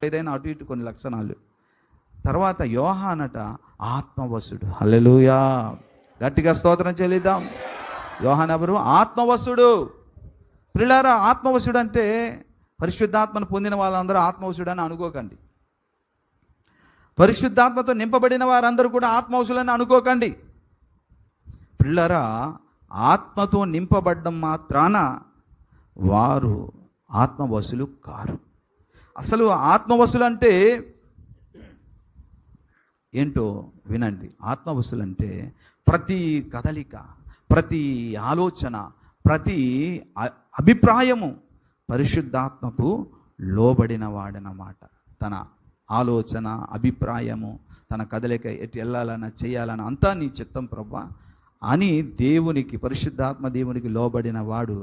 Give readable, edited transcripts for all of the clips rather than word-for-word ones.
ఏదైనా అటు ఇటు కొన్ని లక్షణాలు. తర్వాత యోహానట ఆత్మవశుడు. హల్లెలూయా, గట్టిగా స్తోత్రం చెల్లిద్దాం. యోహాన్ ఎవరు? ఆత్మవశుడు. ప్రియులారా, ఆత్మవశుడు అంటే పరిశుద్ధాత్మను పొందిన వాళ్ళందరూ ఆత్మవశుడు అని అనుకోకండి. పరిశుద్ధాత్మతో నింపబడిన వారందరూ కూడా ఆత్మవశులని అనుకోకండి. ప్రియులారా, ఆత్మతో నింపబడ్డం మాత్రాన వారు ఆత్మవశులు కారు. అసలు ఆత్మవశులు అంటే ఏంటో వినండి. ఆత్మవశులు అంటే ప్రతి కదలిక, ప్రతి ఆలోచన, ప్రతి అభిప్రాయము పరిశుద్ధాత్మకు లోబడిన వాడనమాట. తన ఆలోచన, అభిప్రాయము, తన కదలిక ఎటు వెళ్ళాలన్నా చేయాలన్నా అంతా నీ చిత్తం ప్రభా అని దేవునికి, పరిశుద్ధాత్మ దేవునికి లోబడిన వాడు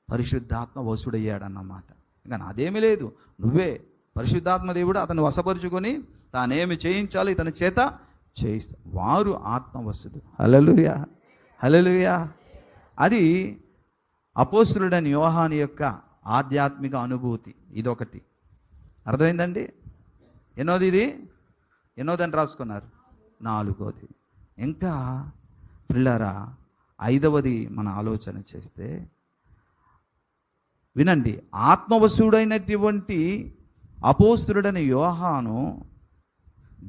పరిశుద్ధాత్మ వశుడయ్యాడన్నమాట. ఇంకా నాదేమీ లేదు, నువ్వే పరిశుద్ధాత్మ దేవుడు అతను వశపరుచుకొని తానేమి చేయించాలి ఇతని చేత చేయిస్తా. వారు ఆత్మవశుడు. హల్లెలూయా, హల్లెలూయా. అది అపోస్తలుడైన యోహాను యొక్క ఆధ్యాత్మిక అనుభూతి. ఇదొకటి అర్థమైందండి. ఎన్నోది ఇది? ఎన్నోదని రాసుకున్నారు? 4వది. ఇంకా ప్రియులారా, 5వది మన ఆలోచన చేస్తే వినండి. ఆత్మవశుడైనటువంటి అపోస్తలుడైన యోహాను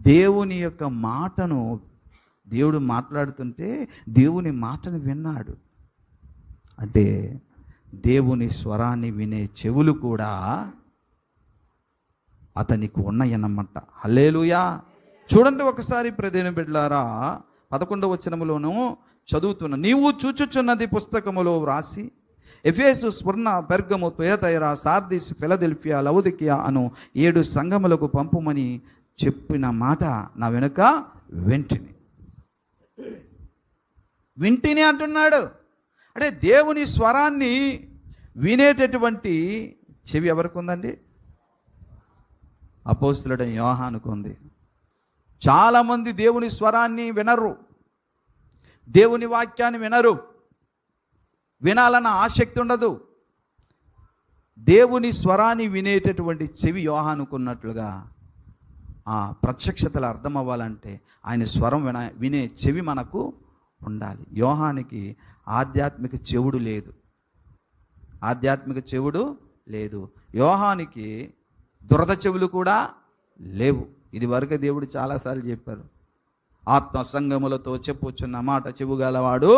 దేవుని యొక్క మాటను, దేవుడు మాట్లాడుతుంటే దేవుని మాటను విన్నాడు. అంటే దేవుని స్వరాన్ని వినే చెవులు కూడా అతనికి ఉన్నాయన్నమాట. హల్లెలూయా. చూడండి ఒకసారి ప్రదేని బిడ్డలారా, 11వ వచనములోనూ చదువుతున్నా. నీవు చూచుచున్నది పుస్తకములో వ్రాసి Ephesus, Smyrna, Pergamum, Thyatira, Sardis, Philadelphia, Laodicea అను 7 సంఘములకు పంపుమని చెప్పిన మాట నా వెనుక వింటిని అంటున్నాడు. అంటే దేవుని స్వరాన్ని వినేటటువంటి చెవి ఎవరికి ఉందండి? అపోస్తలుడైన యోహానుకు ఉంది. చాలామంది దేవుని స్వరాన్ని వినరు, దేవుని వాక్యాన్ని వినరు, వినాలన్న ఆసక్తి ఉండదు. దేవుని స్వరాన్ని వినేటటువంటి చెవి యోహానుకున్నట్లుగా ఆ ప్రత్యక్షతలు అర్థం అవ్వాలంటే ఆయన స్వరం వినే చెవి మనకు ఉండాలి. యోహానికి ఆధ్యాత్మిక చెవుడు లేదు, ఆధ్యాత్మిక చెవుడు లేదు. యోహానికి దురద చెవులు కూడా లేవు. ఇది వరకు దేవుడు చాలాసార్లు చెప్పారు. ఆత్మ సంగములతో చెప్పుచున్న మాట చెవుగలవాడు